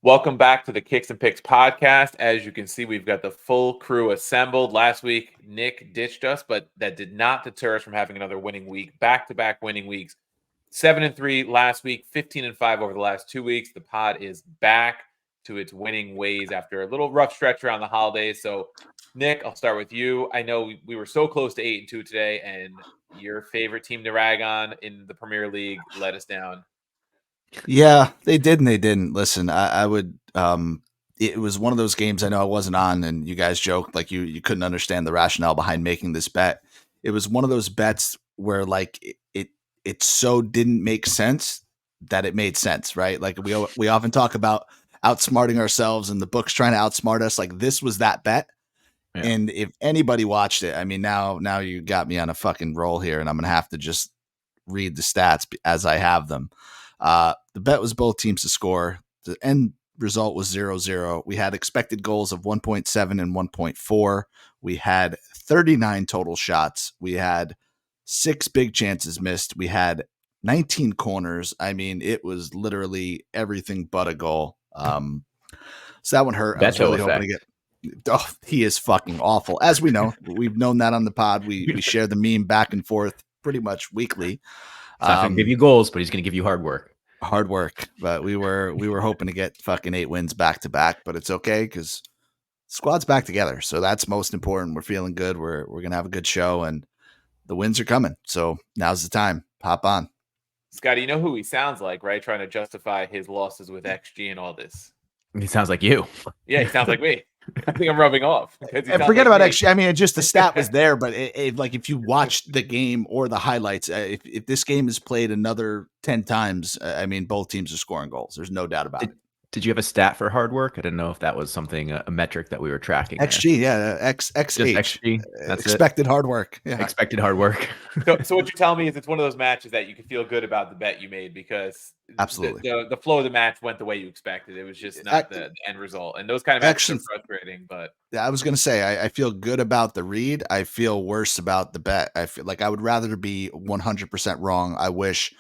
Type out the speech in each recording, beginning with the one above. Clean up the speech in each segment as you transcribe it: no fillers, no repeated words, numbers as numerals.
Welcome back to the Kicks and Picks podcast. As you can see, we've got the full crew assembled. Last week, Nick ditched us, but that did not deter us from having another winning week. Back-to-back winning weeks. 7-3 last week, 15-5 over the last 2 weeks. The pod is back to its winning ways after a little rough stretch around the holidays. So, Nick, I'll start with you. I know we were so close to 8-2 today, and your favorite team to rag on in the Premier League let us down. Yeah, they did and they didn't. Listen, I would it was one of those games I know I wasn't on and you guys joked like you couldn't understand the rationale behind making this bet. It was one of those bets where like it so didn't make sense that it made sense, right? Like we often talk about outsmarting ourselves and the books trying to outsmart us. Like this was that bet. Yeah. And if anybody watched it, I mean now you got me on a fucking roll here and I'm going to have to just read the stats as I have them. The bet was both teams to score. The end result was 0-0. We had expected goals of 1.7 and 1.4. We had 39 total shots. We had 6 big chances missed. We had 19 corners. I mean, it was literally everything but a goal. So that one hurt. I was really hoping to get. Oh, he is fucking awful. As we know, we've known that on the pod. We share the meme back and forth pretty much weekly. He's not going to give you goals, but he's going to give you hard work. Hard work, but we were hoping to get fucking 8 wins back to back, but it's okay because squad's back together, so that's most important. We're feeling good. We're gonna have a good show, and the wins are coming. So now's the time. Hop on, Scotty. You know who he sounds like, right? Trying to justify his losses with XG and all this. He sounds like you. Yeah, he sounds like me. I think I'm rubbing off. And forget about XG. I mean, just the stat was there, but like if you watched the game or the highlights, if this game is played another 10 times, I mean, both teams are scoring goals. There's no doubt about it. Did you have a stat for hard work? I didn't know if that was something, a metric that we were tracking. XG, yeah, XG. That's expected hard work. Yeah. Expected hard work. So what you're telling me is it's one of those matches that you can feel good about the bet you made because absolutely the flow of the match went the way you expected. It was just not the end result. And those kind of matches are frustrating. But I was going to say, I feel good about the read. I feel worse about the bet. I feel like I would rather be 100% wrong. I wish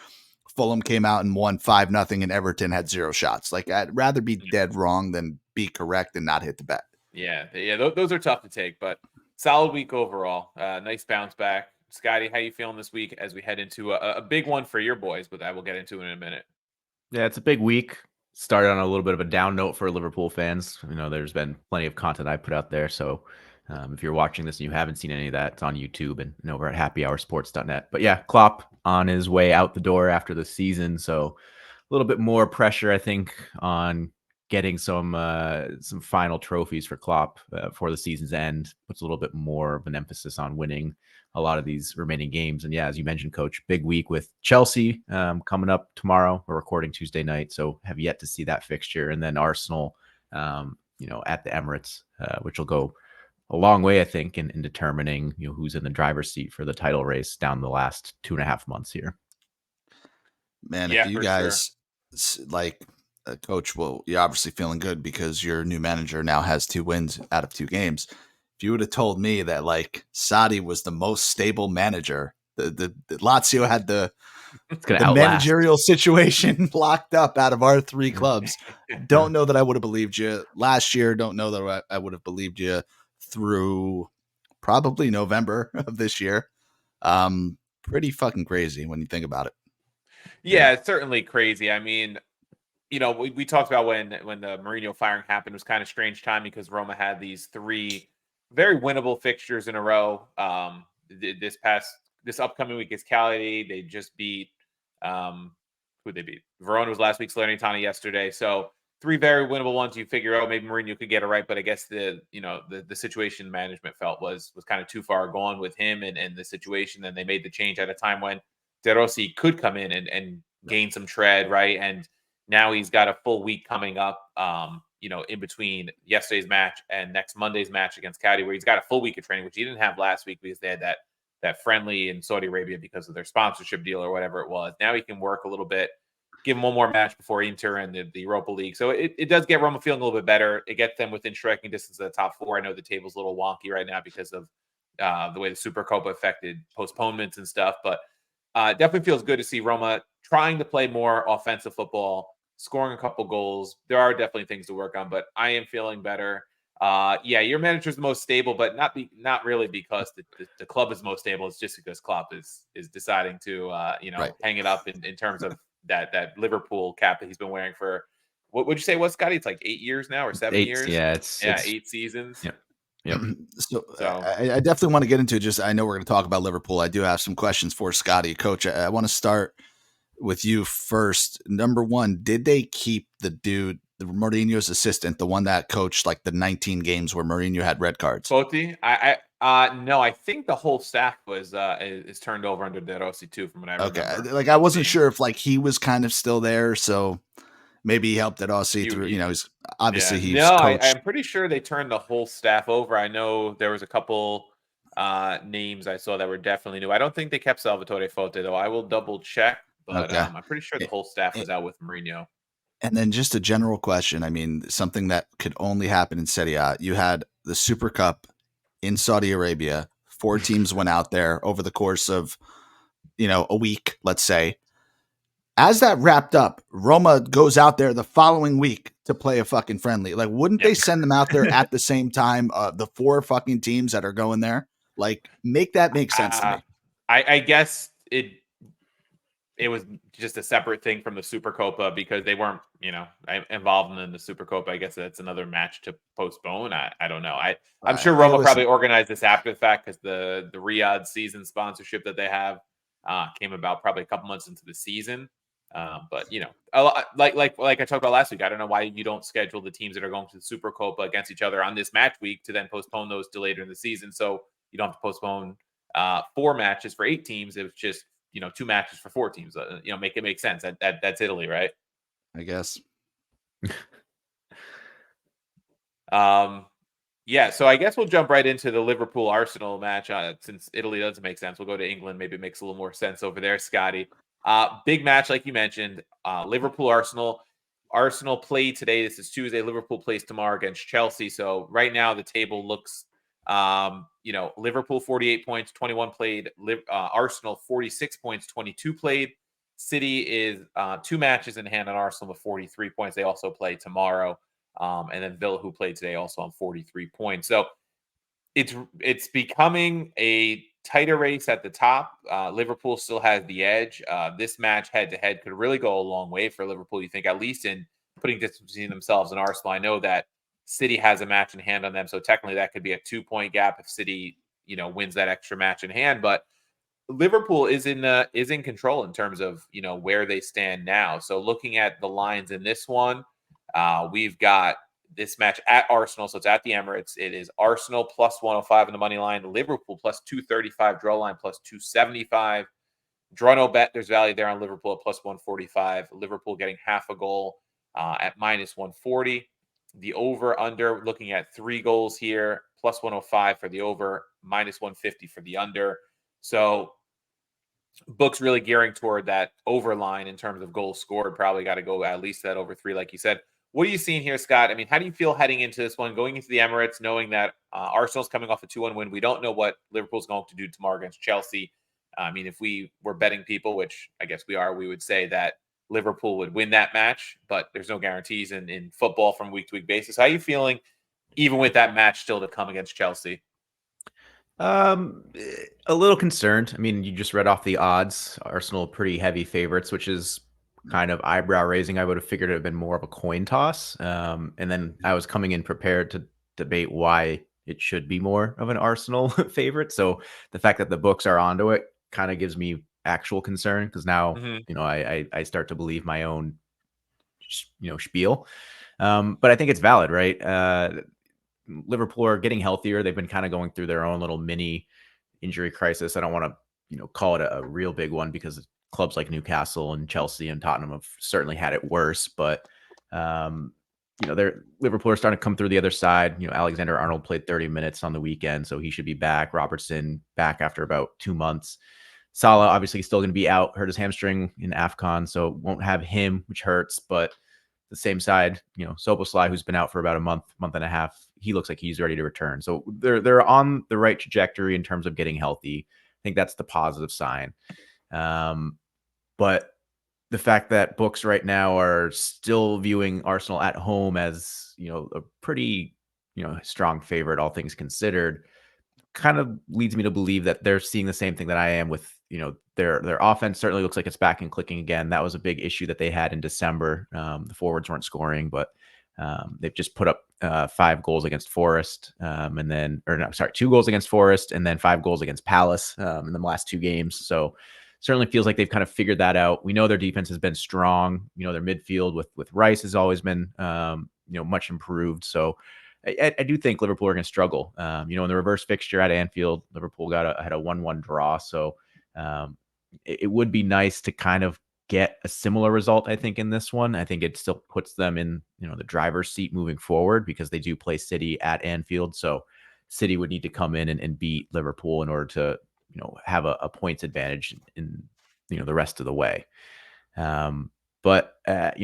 Fulham came out and won 5-0 and Everton had 0 shots. Like I'd rather be dead wrong than be correct and not hit the bet. Yeah. Those are tough to take, but solid week overall. Nice bounce back. Scotty, how you feeling this week as we head into a big one for your boys, but I will get into in a minute. Yeah, it's a big week. Started on a little bit of a down note for Liverpool fans. You know, there's been plenty of content I put out there. So if you're watching this and you haven't seen any of that, it's on YouTube and over at happyhoursports.net. But yeah, Klopp on his way out the door after the season. So a little bit more pressure, I think, on getting some final trophies for Klopp for the season's end. Puts a little bit more of an emphasis on winning a lot of these remaining games. And yeah, as you mentioned, Coach, big week with Chelsea coming up tomorrow. We're recording Tuesday night, so have yet to see that fixture. And then Arsenal, at the Emirates, which will go a long way, I think, in determining who's in the driver's seat for the title race down the last 2.5 months here. Man, if you guys Coach, well, you're obviously feeling good because your new manager now has 2 wins out of 2 games. If you would have told me that like Sadi was the most stable manager, the Lazio had the managerial situation locked up out of our 3 clubs, don't know that I would have believed you last year. Don't know that I would have believed you through probably November of this year. Pretty fucking crazy when you think about it. Yeah, it's certainly crazy. I mean, we talked about when the Mourinho firing happened, it was kind of strange time because Roma had these 3 very winnable fixtures in a row. This upcoming week is Cagliari. They just beat who they beat. Verona was last week, Salernitana yesterday. So 3 very winnable ones. You figure out maybe Mourinho could get it right, but I guess the situation management felt was kind of too far gone with him and the situation. Then they made the change at a time when De Rossi could come in and gain some tread, right? And now he's got a full week coming up, in between yesterday's match and next Monday's match against Cagliari, where he's got a full week of training, which he didn't have last week because they had that friendly in Saudi Arabia because of their sponsorship deal or whatever it was. Now he can work a little bit, give him one more match before Inter and the Europa League. So it does get Roma feeling a little bit better. It gets them within striking distance of the top 4. I know the table's a little wonky right now because of the way the Supercopa affected postponements and stuff, but definitely feels good to see Roma trying to play more offensive football, scoring a couple goals. There are definitely things to work on, but I am feeling better. Yeah, your manager's the most stable, but not really because the club is most stable. It's just because Klopp is deciding to Right. hang it up in terms of that Liverpool cap that he's been wearing for what would you say was, Scotty? It's like 8 years now or 7 years? Yeah, Yeah, it's 8 seasons. yep. Yep. So, So I definitely want to get into just, I know we're going to talk about Liverpool. I do have some questions for Scotty. Coach, I want to start with you first. Number one, did they keep the dude, the Mourinho's assistant, the one that coached like the 19 games where Mourinho had red cards? Botti, no, I think the whole staff was is turned over under De Rossi too, from what I Okay. remember. Like, I wasn't sure if like he was kind of still there. So maybe he helped Rossi through, You, he's obviously yeah, he's no, coached. I'm pretty sure they turned the whole staff over. I know there was a couple names I saw that were definitely new. I don't think they kept Salvatore Forte though. I will double check, but Okay. I'm pretty sure the whole staff was out with Mourinho. And then just a general question. I mean, something that could only happen in Serie A. You had the Super Cup in Saudi Arabia. 4 teams went out there over the course of, a week, let's say. As that wrapped up, Roma goes out there the following week to play a fucking friendly. Like, wouldn't they send them out there at the same time? The 4 fucking teams that are going there, like, make that make sense to me. I guess it was just a separate thing from the Supercopa because they weren't, involved in the Supercopa. I guess that's another match to postpone. I don't know. I'm sure Roma probably organized this after the fact because the Riyadh season sponsorship that they have came about probably a couple months into the season. But like I talked about last week, I don't know why you don't schedule the teams that are going to the Supercopa against each other on this match week to then postpone those to later in the season, so you don't have to postpone 4 matches for 8 teams. It was just 2 matches for 4 teams. Make it make sense. That's Italy, right? I guess. Yeah. So I guess we'll jump right into the Liverpool Arsenal match. Since Italy doesn't make sense, we'll go to England. Maybe it makes a little more sense over there, Scotty. Big match, like you mentioned. Liverpool Arsenal. Arsenal play today. This is Tuesday. Liverpool plays tomorrow against Chelsea. So right now the table looks Liverpool 48 points, 21 played. Arsenal 46 points, 22 played. City is 2 matches in hand on Arsenal with 43 points. They also play tomorrow. And then Villa, who played today, also on 43 points. So it's becoming a tighter race at the top. Liverpool still has the edge. This match head to head could really go a long way for Liverpool. You think, at least in putting distance between themselves and Arsenal. I know that City has a match in hand on them, so technically that could be a 2-point gap if City, wins that extra match in hand. But Liverpool is in control in terms of where they stand now. So looking at the lines in this one, we've got this match at Arsenal, so it's at the Emirates. It is Arsenal plus 105 in the money line, Liverpool plus 235, draw line plus 275. Draw no bet. There's value there on Liverpool at plus 145. Liverpool getting half a goal at minus 140. The over under, looking at 3 goals here, plus 105 for the over, minus 150 for the under. So books really gearing toward that over line in terms of goals scored. Probably got to go at least that over 3, like you said. What are you seeing here, Scott? I mean, how do you feel heading into this one, going into the Emirates, knowing that Arsenal's coming off a 2-1 win? We don't know what Liverpool's going to do tomorrow against Chelsea. I mean, if we were betting people, which I guess we are, we would say that Liverpool would win that match, but there's no guarantees in football from week to week basis. How are you feeling, even with that match still to come against Chelsea? A little concerned. I mean, you just read off the odds. Arsenal pretty heavy favorites, which is kind of eyebrow raising. I would have figured it would have been more of a coin toss. And then I was coming in prepared to debate why it should be more of an Arsenal favorite. So the fact that the books are onto it kind of gives me actual concern, because now, I start to believe my own, spiel. But I think it's valid, right? Liverpool are getting healthier. They've been kind of going through their own little mini injury crisis. I don't want to, call it a real big one, because clubs like Newcastle and Chelsea and Tottenham have certainly had it worse. But, Liverpool are starting to come through the other side. Alexander Arnold played 30 minutes on the weekend, so he should be back. Robertson back after about 2 months. Salah obviously still going to be out, hurt his hamstring in AFCON, so won't have him, which hurts. But the same side, Soboslai, who's been out for about a month and a half, he looks like he's ready to return. So they're on the right trajectory in terms of getting healthy. I think that's the positive sign. But the fact that books right now are still viewing Arsenal at home as, a pretty, strong favorite, all things considered, kind of leads me to believe that they're seeing the same thing that I am with, their offense certainly looks like it's back and clicking again. That was a big issue that they had in December. The forwards weren't scoring, but they've just put up 5 goals against Forest, and then, or no, sorry, 2 goals against Forest, and then 5 goals against Palace in the last 2 games. So certainly feels like they've kind of figured that out. We know their defense has been strong. Their midfield with Rice has always been, much improved. So I do think Liverpool are going to struggle. In the reverse fixture at Anfield, Liverpool had a 1-1 draw. So it would be nice to kind of get a similar result, I think, in this one. I think it still puts them in, the driver's seat moving forward, because they do play City at Anfield. So City would need to come in and beat Liverpool in order to, have a points advantage in the rest of the way. But I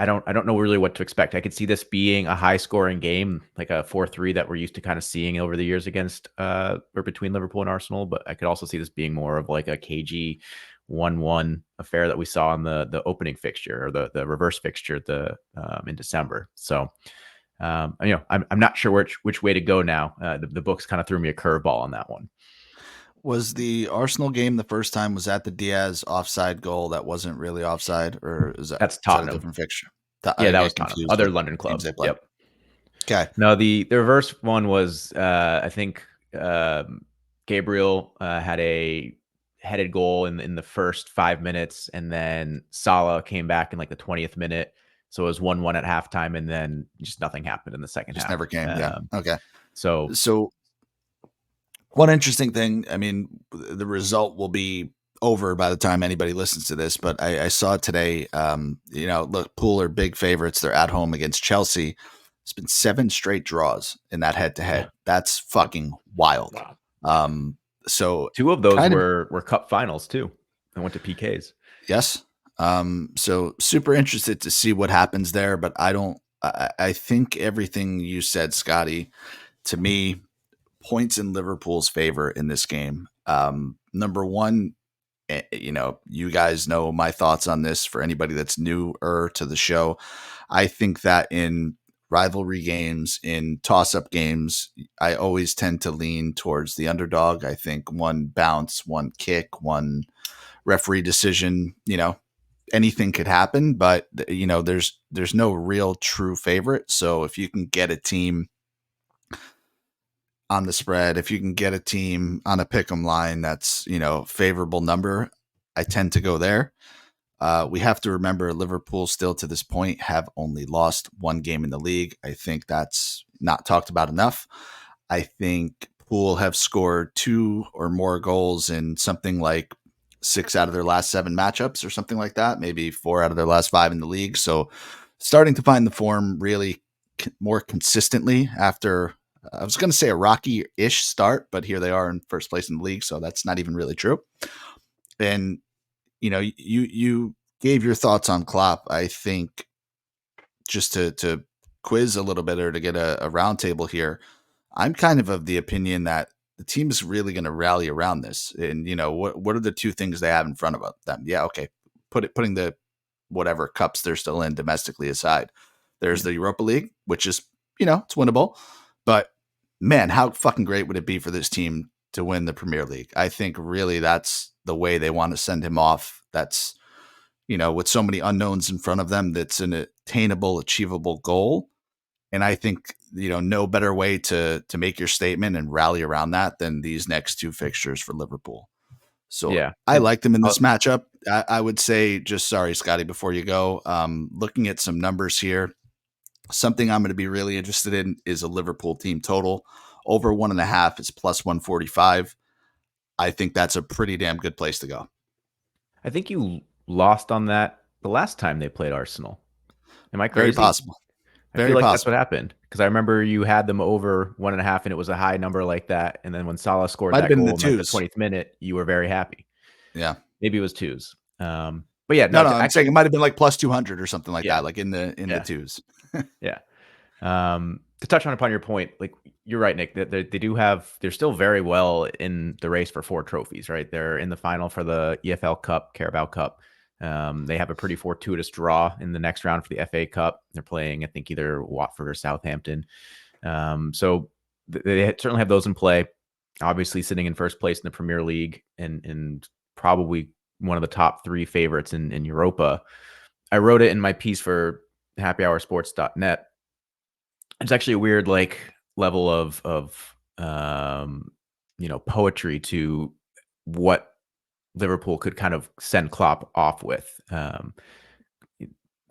don't know really what to expect. I could see this being a high scoring game, like a 4-3 that we're used to kind of seeing over the years against or between Liverpool and Arsenal. But I could also see this being more of like a cagey 1-1 affair that we saw in the opening fixture, or the reverse fixture in December. So I'm not sure which way to go now. The books kind of threw me a curveball on that one. Was the Arsenal game the first time, was that the Diaz offside goal that wasn't really offside, or that's is Tottenham? That a different fixture? Yeah, that was Tottenham. Other London club. Yep. Okay. No, the reverse one was I think Gabriel had a headed goal in the first 5 minutes, and then Salah came back in like the 20th minute. So it was 1-1 at halftime, and then just nothing happened in the second half. Just never came. Yeah. Okay. So one interesting thing, I mean, the result will be over by the time anybody listens to this, but I saw today, Liverpool are big favorites. They're at home against Chelsea. It's been 7 straight draws in that head-to-head. That's fucking wild. Wow. So 2 of those were cup finals too. I went to PKs. Yes. So super interested to see what happens there, but I think everything you said, Scotty, to me, points in Liverpool's favor in this game. Number one, you guys know my thoughts on this. For anybody that's newer to the show, I think that in rivalry games, in toss-up games, I always tend to lean towards the underdog. I think one bounce, one kick, one referee decision, anything could happen, but there's no real true favorite. So if you can get a team on the spread, if you can get a team on a pick'em line that's, favorable number, I tend to go there. We have to remember Liverpool still to this point have only lost 1 game in the league. I think that's not talked about enough. I think Pool have scored 2 or more goals in something like 6 out of their last 7 matchups or something like that, maybe 4 out of their last 5 in the league. So starting to find the form really more consistently after, I was going to say a rocky-ish start, but here they are in first place in the league. So that's not even really true. And, you gave your thoughts on Klopp. I think just to quiz a little bit, or to get a roundtable here, I'm kind of the opinion that the team is really going to rally around this. And, what are the 2 things they have in front of them? Yeah. Okay. Putting the whatever cups they're still in domestically aside, there's the Europa League, which is, it's winnable, but man, how fucking great would it be for this team to win the Premier League? I think really that's the way they want to send him off. That's, with so many unknowns in front of them, that's an attainable, achievable goal. And I think, no better way to make your statement and rally around that than these next 2 fixtures for Liverpool. So yeah, I like them in this matchup. I would say, just sorry, Scotty, before you go, looking at some numbers here, something I'm going to be really interested in is a Liverpool team total. Over 1.5 is plus 145. I think that's a pretty damn good place to go. I think you lost on that the last time they played Arsenal. Am I crazy? Very possible. I feel like that's what happened, because I remember you had them over 1.5 and it was a high number like that. And then when Salah scored that goal in like the 20th minute, you were very happy. Yeah. Maybe it was 2s. But yeah, no, I'm saying it might've been like plus 200 or something like that, like in the 2s. Yeah. To touch upon your point, like you're right, Nick, that they're still very well in the race for 4 trophies, right? They're in the final for the EFL Cup, Carabao Cup. They have a pretty fortuitous draw in the next round for the FA Cup. They're playing, I think, either Watford or Southampton. So they certainly have those in play. Obviously, sitting in first place in the Premier League and probably one of the top 3 favorites in Europa. I wrote it in my piece for happyhoursports.net. It's actually a weird level of poetry to what Liverpool could kind of send Klopp off with.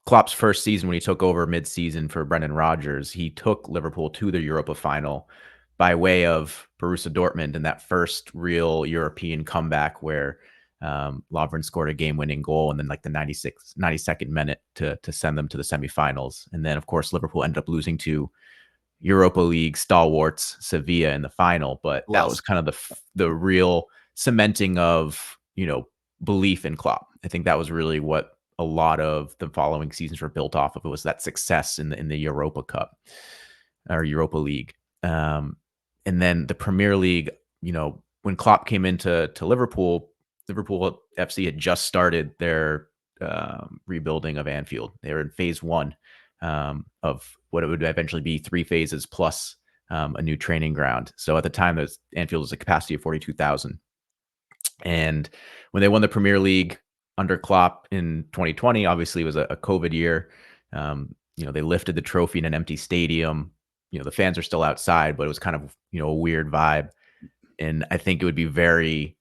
Klopp's first season when he took over mid-season for Brendan Rodgers, he took Liverpool to the Europa final by way of Borussia Dortmund in that first real European comeback where Lovren scored a game-winning goal and then the 92nd minute to send them to the semifinals. And then, of course, Liverpool ended up losing to Europa League stalwarts Sevilla in the final. But that was kind of the real cementing of, belief in Klopp. I think that was really what a lot of the following seasons were built off of. It was that success in the Europa Cup or Europa League. And then the Premier League, when Klopp came into Liverpool FC had just started their rebuilding of Anfield. They were in phase 1 of what it would eventually be 3 phases plus a new training ground. So at the time, Anfield was a capacity of 42,000. And when they won the Premier League under Klopp in 2020, obviously it was a COVID year. They lifted the trophy in an empty stadium. The fans are still outside, but it was kind of, a weird vibe. And I think it would be very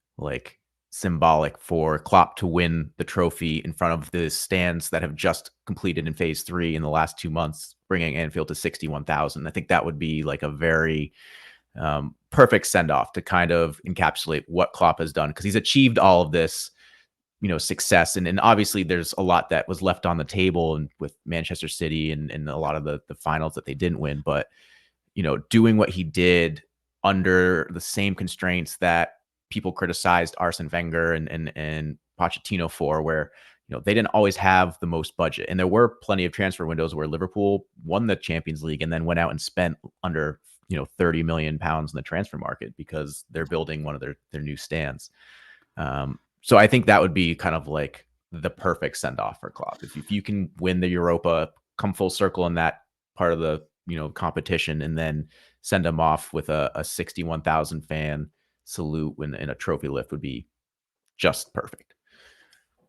symbolic for Klopp to win the trophy in front of the stands that have just completed in phase 3 in the last 2 months, bringing Anfield to 61,000. I think that would be a very perfect send-off to kind of encapsulate what Klopp has done, because he's achieved all of this, success. And obviously there's a lot that was left on the table and with Manchester City and a lot of the finals that they didn't win. But, doing what he did under the same constraints that people criticized Arsene Wenger and Pochettino for, where, they didn't always have the most budget. And there were plenty of transfer windows where Liverpool won the Champions League and then went out and spent under 30 million pounds in the transfer market because they're building one of their new stands. So I think that would be kind of the perfect send off for Klopp. If you can win the Europa, come full circle in that part of the, competition, and then send them off with a 61,000 fan salute in a trophy lift would be just perfect.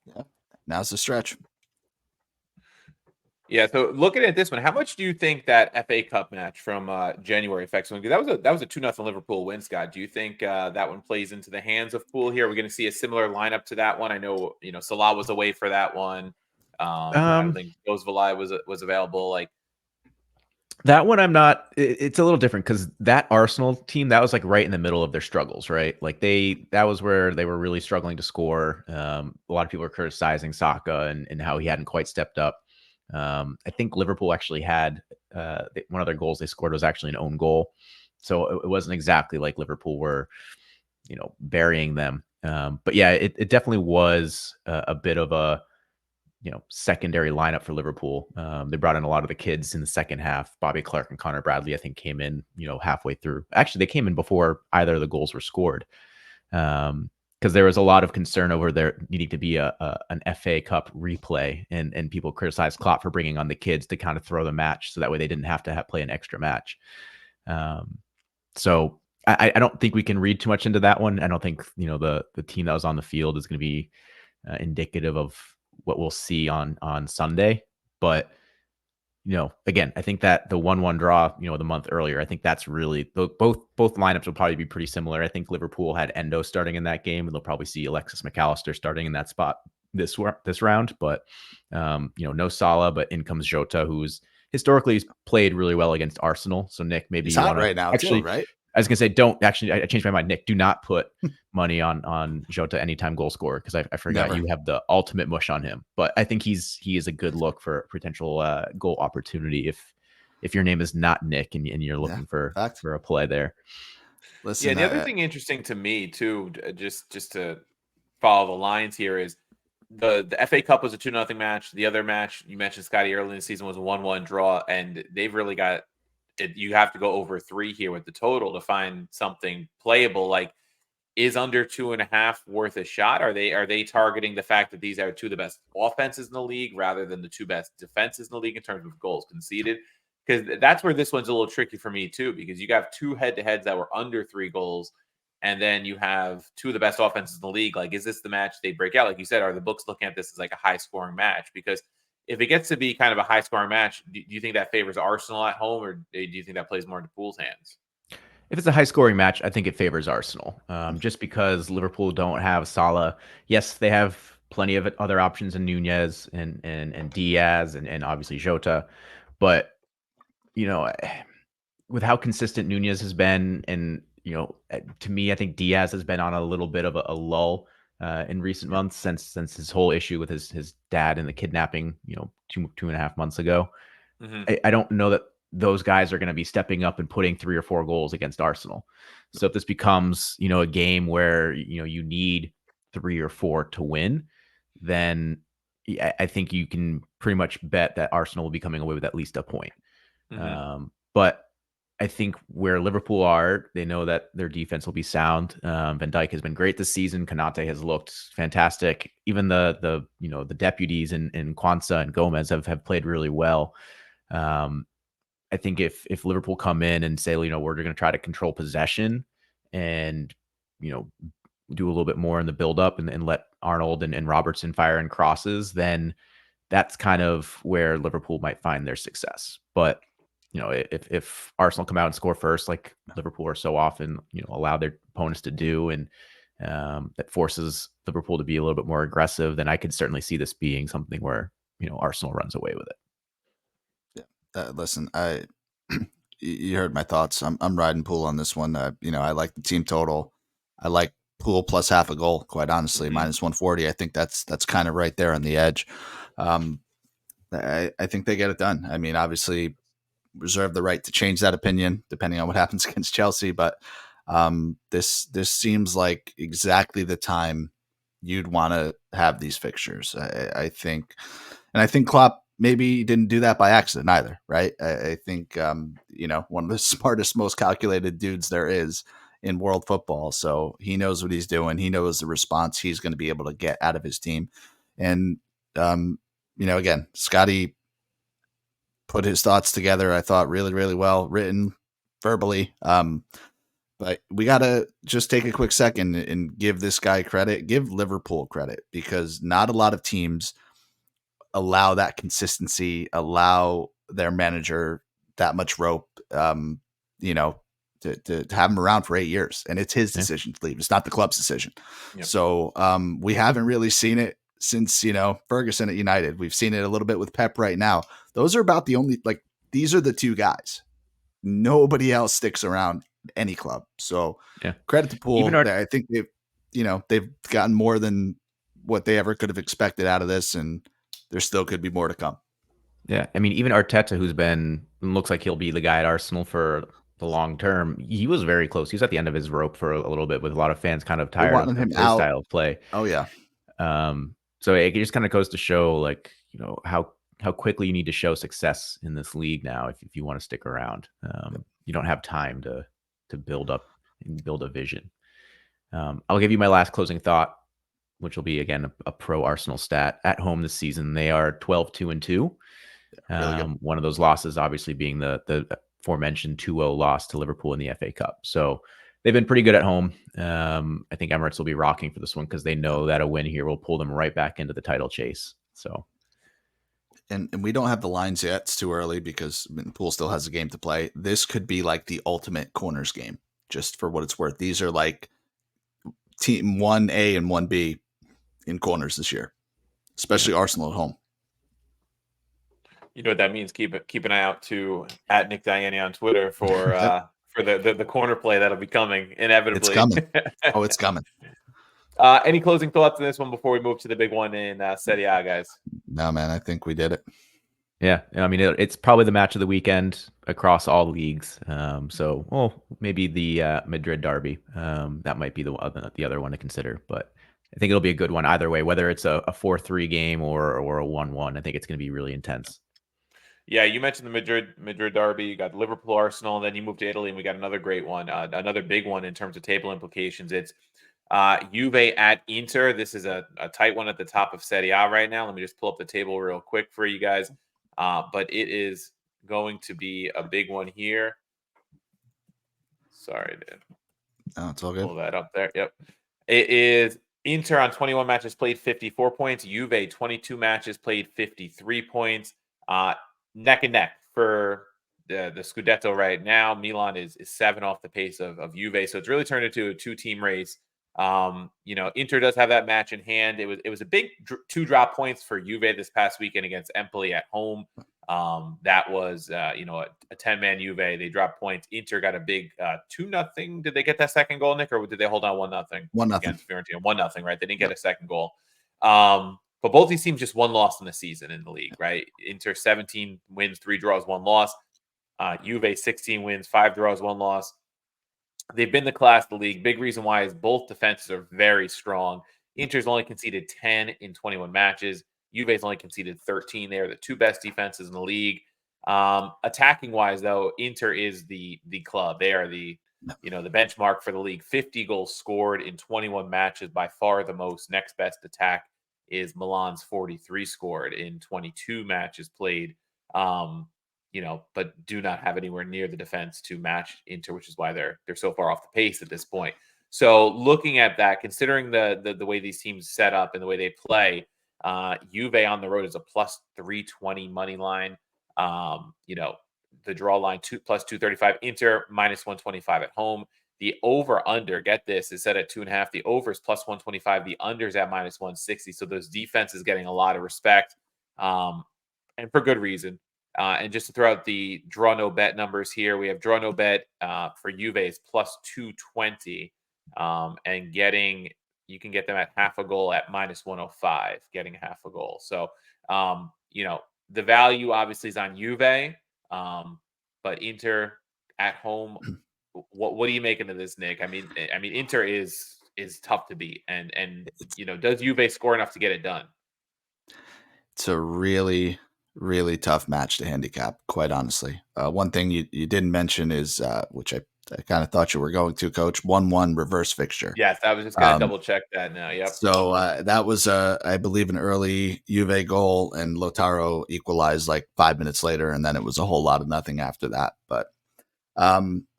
Yeah. Now's the stretch. Yeah, so looking at this one, how much do you think that FA Cup match from January affects one? Because that was a 2-0 Liverpool win, Scott. Do you think that one plays into the hands of Poole here? Are we going to see a similar lineup to that one? I know Salah was away for that one. I don't think Bouts was available. That one, I'm not. It's a little different because that Arsenal team, that was right in the middle of their struggles, right? That was where they were really struggling to score. A lot of people are criticizing Saka and how he hadn't quite stepped up. I think Liverpool actually had one of their goals they scored was actually an own goal. So it wasn't exactly like Liverpool were, burying them. But yeah, it definitely was a bit of a, secondary lineup for Liverpool. They brought in a lot of the kids in the second half. Bobby Clark and Connor Bradley, I think, came in, halfway through. Actually, they came in before either of the goals were scored. Because there was a lot of concern over there needing to be an FA Cup replay, and people criticized Klopp for bringing on the kids to kind of throw the match, so that way they didn't have to play an extra match. So I don't think we can read too much into that one. I don't think the team that was on the field is going to be indicative of what we'll see on Sunday. But again, I think that the 1-1 draw, the month earlier, I think that's really both lineups will probably be pretty similar. I think Liverpool had Endo starting in that game, and they'll probably see Alexis McAllister starting in that spot this round. But no Salah, but in comes Jota, who's historically played really well against Arsenal. So Nick, maybe He's you hot want right now, actually, too, right? I was gonna say, don't actually. I changed my mind. Nick, do not put money on Jota anytime goal scorer, because I forgot Never. you have the ultimate mush on him. But I think he is a good look for potential goal opportunity if your name is not Nick and you're looking for a play there. Listen, yeah, the other thing interesting to me too, just to follow the lines here, is the FA Cup was a 2-0 match. The other match you mentioned, Scotty, early in the season was a 1-1 draw, and they've really got it. You have to go over 3 here with the total to find something playable. is under 2.5 worth a shot? Are they targeting the fact that these are two of the best offenses in the league rather than the two best defenses in the league in terms of goals conceded? Because that's where this one's a little tricky for me too, because you have two head-to-heads that were under 3 goals, and then you have two of the best offenses in the league. Like, is this the match they break out? Like you said, are the books looking at this as like a high-scoring match? Because if it gets to be kind of a high-scoring match, do you think that favors Arsenal at home, or do you think that plays more into Pool's hands? If it's a high scoring match, I think it favors Arsenal, just because Liverpool don't have Salah. Yes, they have plenty of other options in Nunez and Diaz and obviously Jota, but you know, with how consistent Nunez has been, and to me, I think Diaz has been on a little bit of a lull in recent months since his whole issue with his dad and the kidnapping, 2.5 months ago. I don't know that those guys are going to be stepping up and putting 3 or 4 goals against Arsenal. So if this becomes, a game where, you need 3 or 4 to win, then I think you can pretty much bet that Arsenal will be coming away with at least a point. But I think where Liverpool are, they know that their defense will be sound. Van Dijk has been great this season. Konate has looked fantastic. Even the deputies in Kwanzaa and Gomez have played really well. I think if Liverpool come in and say, we're going to try to control possession and, do a little bit more in the buildup and let Arnold and Robertson fire in crosses, then that's kind of where Liverpool might find their success. But, if Arsenal come out and score first, like Liverpool are so often, allow their opponents to do, and that forces Liverpool to be a little bit more aggressive, then I could certainly see this being something where, Arsenal runs away with it. Listen, you heard my thoughts. I'm riding Pool on this one. I like the team total. I like Pool plus half a goal. Quite honestly, minus 140. I think that's kind of right there on the edge. I think they get it done. I mean, obviously, reserve the right to change that opinion depending on what happens against Chelsea. But this seems like exactly the time you'd want to have these fixtures. I think, and I think Klopp maybe didn't do that by accident either, right? I think, one of the smartest, most calculated dudes there is in world football. So he knows what he's doing. He knows the response he's going to be able to get out of his team. And, again, Scotty put his thoughts together, I thought, really, really well written verbally. But we got to just take a quick second and give this guy credit, give Liverpool credit, because not a lot of teams allow that consistency, allow their manager that much rope, to have him around for 8 years. And it's his decision to leave. It's not the club's decision. Yep. So we haven't really seen it since, Ferguson at United. We've seen it a little bit with Pep right now. Those are about the only, these are the two guys. Nobody else sticks around any club. So credit to Pool. I think they've gotten more than what they ever could have expected out of this, and there still could be more to come. Yeah. I mean, even Arteta, who's looks like he'll be the guy at Arsenal for the long term, he was very close. He was at the end of his rope for a little bit, with a lot of fans kind of tired of his style of play. Oh, yeah. So it just kind of goes to show, how quickly you need to show success in this league now if you want to stick around. You don't have time to build up and build a vision. I'll give you my last closing thought, which will be, again, a pro Arsenal stat. At home this season, they are 12-2-2. Really one of those losses obviously being the aforementioned 2-0 loss to Liverpool in the FA Cup. So they've been pretty good at home. I think Emirates will be rocking for this one, because they know that a win here will pull them right back into the title chase. So, and we don't have the lines yet. It's too early because Pool still has a game to play. This could be like the ultimate corners game, just for what it's worth. These are like team 1A and 1B in corners this year, especially Arsenal at home. You know what that means? Keep an eye out to at Nick Diani on Twitter for the corner play that'll be coming inevitably. It's coming. Oh, it's coming. Any closing thoughts on this one before we move to the big one in Serie A, guys? No, man, I think we did it. Yeah, I mean, it's probably the match of the weekend across all leagues. Maybe the Madrid derby. That might be the other one to consider, but I think it'll be a good one either way, whether it's a 4-3 game or a 1-1. I think it's going to be really intense. Yeah, you mentioned the Madrid derby. You got Liverpool, Arsenal, and then you moved to Italy, and we got another great one, another big one in terms of table implications. It's Juve at Inter. This is a tight one at the top of Serie A right now. Let me just pull up the table real quick for you guys. But it is going to be a big one here. Sorry, dude. Oh, it's all good. Pull that up there. Yep. It is Inter on 21 matches played 54 points. Juve 22 matches played 53 points. Neck and neck for the Scudetto right now. Milan is 7 off the pace of Juve. So it's really turned into a 2-team race. Inter does have that match in hand. It was a big 2 drop points for Juve this past weekend against Empoli at home. That was a 10-man Juve. They dropped points. Inter got a big 2-0. Did they get that second goal, Nick, or did they hold on 1-0? 1-0 against Fiorentina. 1-0, right? They didn't get a second goal. But both these teams just 1 loss in the season in the league, right? Inter 17 wins, 3 draws, 1 loss. Juve 16 wins, 5 draws, 1 loss. They've been the class of the league. Big reason why is both defenses are very strong. Inter's only conceded 10 in 21 matches. Juve's only conceded 13. They are the 2 best defenses in the league. Attacking wise, though, Inter is the club. They are the benchmark for the league. 50 goals scored in 21 matches, by far the most. Next best attack is Milan's 43 scored in 22 matches played. But do not have anywhere near the defense to match Inter, which is why they're so far off the pace at this point. So looking at that, considering the way these teams set up and the way they play, Juve on the road is a plus 320 money line. The draw line plus 235. Inter minus 125 at home. The over under, get this, is set at 2.5. The over is plus 125. The under is at minus 160. So those defenses getting a lot of respect, and for good reason. And just to throw out the draw no bet numbers here, we have draw no bet for Juve is plus 220, and you can get them at half a goal at minus 105, getting half a goal. So the value obviously is on Juve, but Inter at home. What are you making of this, Nick? I mean, Inter is tough to beat, and does Juve score enough to get it done? It's a really, really tough match to handicap, quite honestly. One thing you didn't mention is, which I kind of thought you were going to, Coach, 1-1 reverse fixture. Yes, I was just going to double check that now. Yep. So that was, I believe, an early Juve goal, and Lautaro equalized like 5 minutes later, and then it was a whole lot of nothing after that. But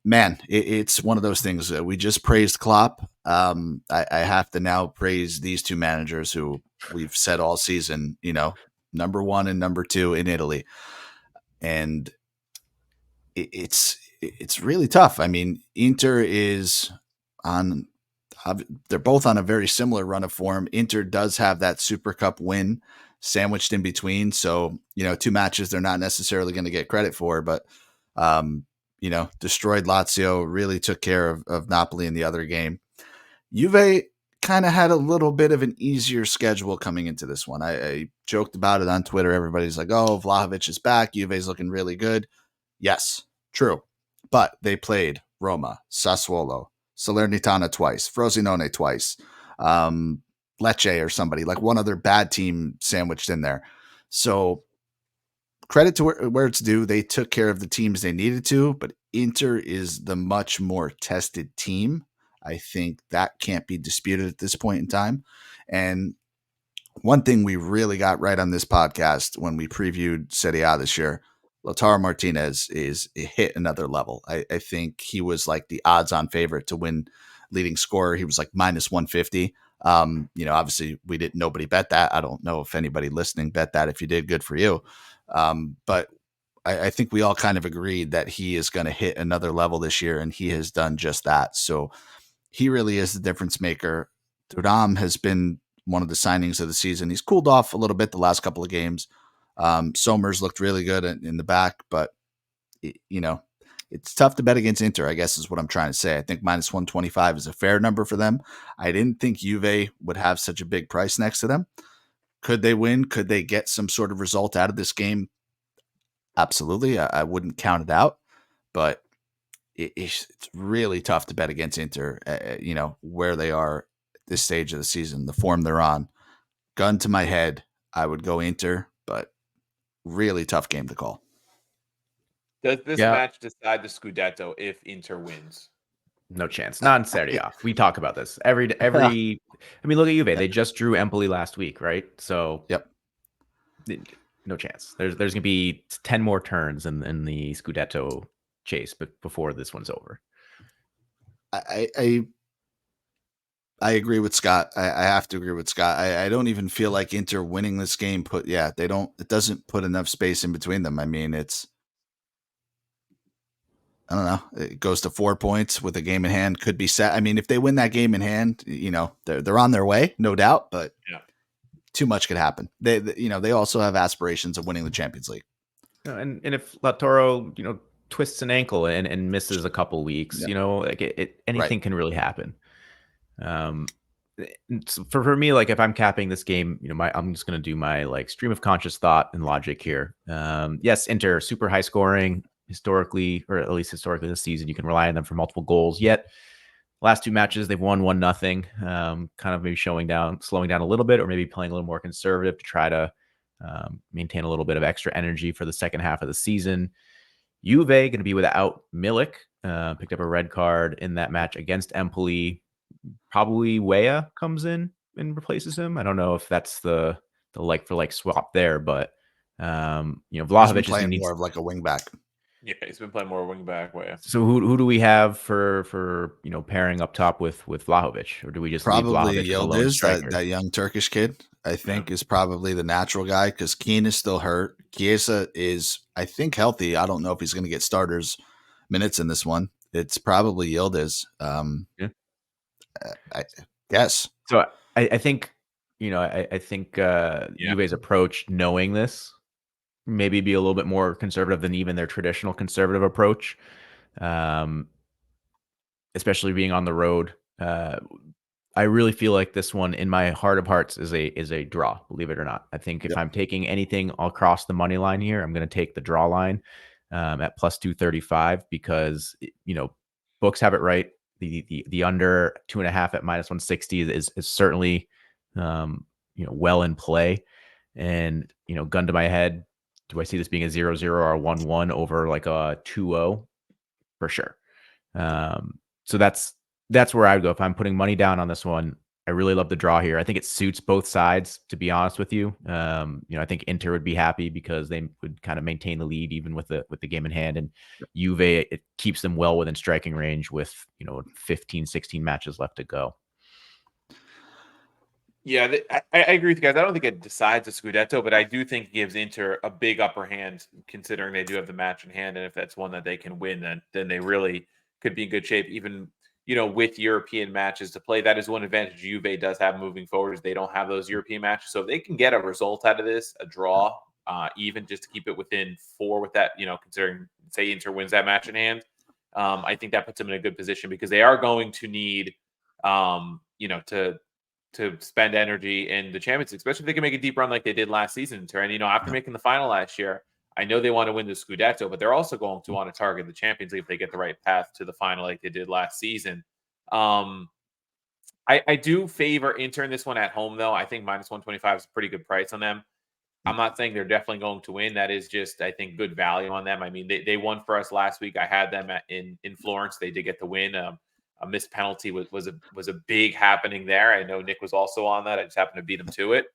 man, it's one of those things. We just praised Klopp. I have to now praise these 2 managers who we've said all season, number 1 and number 2 in Italy. And it's really tough. I mean, Inter is they're both on a very similar run of form. Inter does have that Super Cup win sandwiched in between. So, 2 matches they're not necessarily going to get credit for, but, destroyed Lazio, really took care of Napoli in the other game. Juve kind of had a little bit of an easier schedule coming into this one. I joked about it on Twitter. Everybody's like, oh, Vlahovic is back. Juve's looking really good. Yes, true. But they played Roma, Sassuolo, Salernitana twice, Frosinone twice, Lecce or somebody, like one other bad team sandwiched in there. So credit to where it's due. They took care of the teams they needed to, but Inter is the much more tested team. I think that can't be disputed at this point in time. And one thing we really got right on this podcast when we previewed Serie A this year, Lautaro Martinez is hit another level. I think he was like the odds-on favorite to win leading scorer. He was like minus 150. Obviously nobody bet that. I don't know if anybody listening bet that. If you did, good for you. But I think we all kind of agreed that he is going to hit another level this year, and he has done just that. So he really is the difference maker. Thuram has been one of the signings of the season. He's cooled off a little bit the last couple of games. Somers looked really good in the back, but it's tough to bet against Inter, I guess is what I'm trying to say. I think minus 125 is a fair number for them. I didn't think Juve would have such a big price next to them. Could they win? Could they get some sort of result out of this game? Absolutely. I wouldn't count it out, but it's really tough to bet against Inter, where they are at this stage of the season, the form they're on. Gun to my head, I would go Inter, but really tough game to call. Does this match decide the Scudetto if Inter wins? No chance. Not in Serie A. We talk about this every. I mean, look at Juve. They just drew Empoli last week, right? So Yep. No chance. There's gonna be 10 more turns in the Scudetto chase, but before this one's over. I agree with Scott. I have to agree with Scott. I don't even feel like Inter winning this game it doesn't put enough space in between them. I mean, I don't know. It goes to 4 points with a game in hand. Could be set. I mean, if they win that game in hand, they're on their way, no doubt. But too much could happen. They also have aspirations of winning the Champions League. And if Lautaro, twists an ankle and misses a couple weeks, anything can really happen. For me, like if I'm capping this game, I'm just going to do my like stream of conscious thought and logic here. Yes, Inter super high scoring historically, or at least historically this season, you can rely on them for multiple goals. Yet last 2 matches, they've won 1-0, kind of maybe slowing down a little bit, or maybe playing a little more conservative to try to maintain a little bit of extra energy for the second half of the season. Juve going to be without Milik, picked up a red card in that match against Empoli. Probably Weah comes in and replaces him. I don't know if that's the like for like swap there, but Vlahovic is playing more of like a wing back. Yeah, he's been playing more wing back way. So who do we have for pairing up top with Vlahovic, or do we just probably leave Vlahovic alone striker? That young Turkish kid? I think is probably the natural guy because Keane is still hurt. Chiesa is, I think, healthy. I don't know if he's going to get starters minutes in this one. It's probably Yildiz. I guess. So I think I think Juve's approach, knowing this, maybe be a little bit more conservative than even their traditional conservative approach, especially being on the road. I really feel like this one, in my heart of hearts, is a draw. Believe it or not, I think if I'm taking anything across the money line here, I'm going to take the draw line at plus 235 because books have it right. The under 2.5 at minus 160 is certainly well in play. And gun to my head, do I see this being a 0-0 or a 1-1 over like a 2-0? For sure. So that's where I would go if I'm putting money down on this one. I really love the draw here. I think it suits both sides, to be honest with you. I think Inter would be happy because they would kind of maintain the lead even with the game in hand, and Juve, it keeps them well within striking range with 15, 16 matches left to go. Yeah, I agree with you guys. I don't think it decides a Scudetto, but I do think it gives Inter a big upper hand, considering they do have the match in hand, and if that's one that they can win, then they really could be in good shape. Even with European matches to play, that is one advantage Juve does have moving forward. Is they don't have those European matches, so if they can get a result out of this, a draw, even just to keep it within 4 with that, considering say Inter wins that match in hand, I think that puts them in a good position because they are going to need, to spend energy in the Champions League, especially if they can make a deep run like they did last season. And after making the final last year, I know they want to win the Scudetto, but they're also going to want to target the Champions League if they get the right path to the final like they did last season. I do favor Inter in this one at home, though. I think minus 125 is a pretty good price on them. I'm not saying they're definitely going to win. That is just, I think, good value on them. I mean, they won for us last week. I had them in Florence. They did get the win. A missed penalty was a big happening there. I know Nick was also on that. I just happened to beat him to it.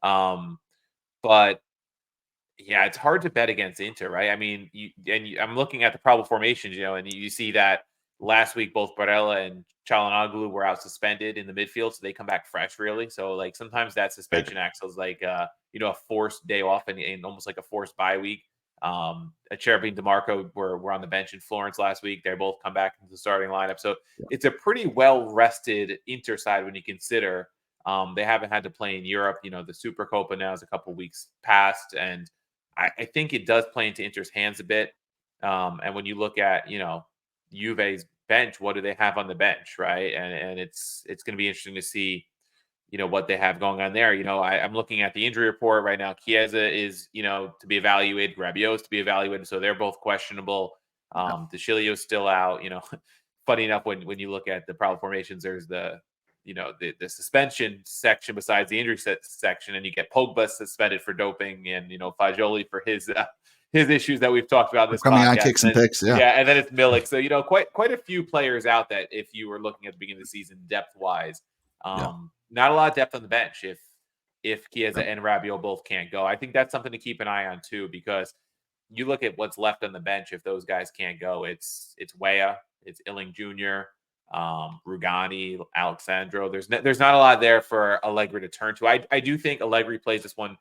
But yeah, it's hard to bet against Inter, right? I mean, I'm looking at the probable formations, and you see that last week both Barella and Çalhanoğlu were out suspended in the midfield, so they come back fresh, really. So like sometimes that suspension acts as like a forced day off and almost like a forced bye week. Cherubin and DeMarco were on the bench in Florence last week. They both come back into the starting lineup. So it's a pretty well-rested Inter side when you consider they haven't had to play in Europe. The Supercopa now is a couple weeks past, and I think it does play into Inter's hands a bit. And when you look at, Juve's bench, what do they have on the bench, right? And it's going to be interesting to see what they have going on there. I'm looking at the injury report right now. Chiesa is, to be evaluated. Rabiot is to be evaluated. So they're both questionable. De Chilio's still out. Funny enough, when you look at the probable formations, there's the suspension section besides the injury section, and you get Pogba suspended for doping and, Fagioli for his his issues that we've talked about in this coming on podcast. kicks and picks. Yeah. And then it's Milik. So, quite a few players out that if you were looking at the beginning of the season depth wise, not a lot of depth on the bench if Chiesa and Rabiot both can't go. I think that's something to keep an eye on too, because you look at what's left on the bench. If those guys can't go, it's Weah, it's Illing Jr., Rugani, Alexandro. There's not a lot there for Allegri to turn to. I do think Allegri plays this one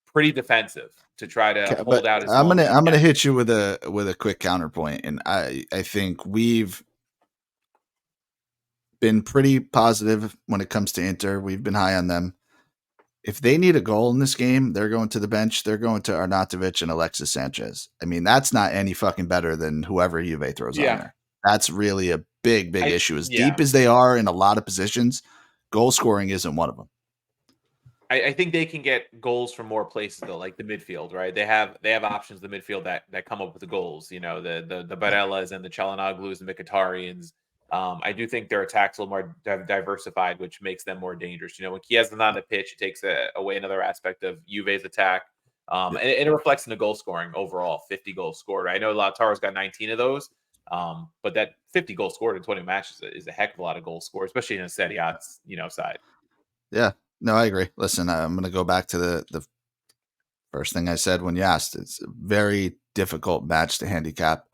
pretty defensive to try to hold out. I'm gonna hit you with a quick counterpoint, and I think we've been pretty positive when it comes to Inter. We've been high on them. If they need a goal in this game, they're going to the bench. They're going to Arnautovic and Alexis Sanchez. I mean, that's not any fucking better than whoever Juve throws on there. That's really a big issue. As deep as they are in a lot of positions, goal scoring isn't one of them. I think they can get goals from more places though, like the midfield, right? They have options in the midfield that come up with the goals. The Barellas and the Çalhanoğlu's and Mkhitaryan's. I do think their attack's a little more diversified, which makes them more dangerous. When Chiesa's not on the pitch, it takes away another aspect of Juve's attack. And it reflects in the goal scoring overall, 50 goals scored. I know Lautaro's got 19 of those, but that 50 goals scored in 20 matches is a heck of a lot of goals scored, especially in a Serie A, side. Yeah, no, I agree. Listen, I'm going to go back to the first thing I said when you asked. It's a very difficult match to handicap.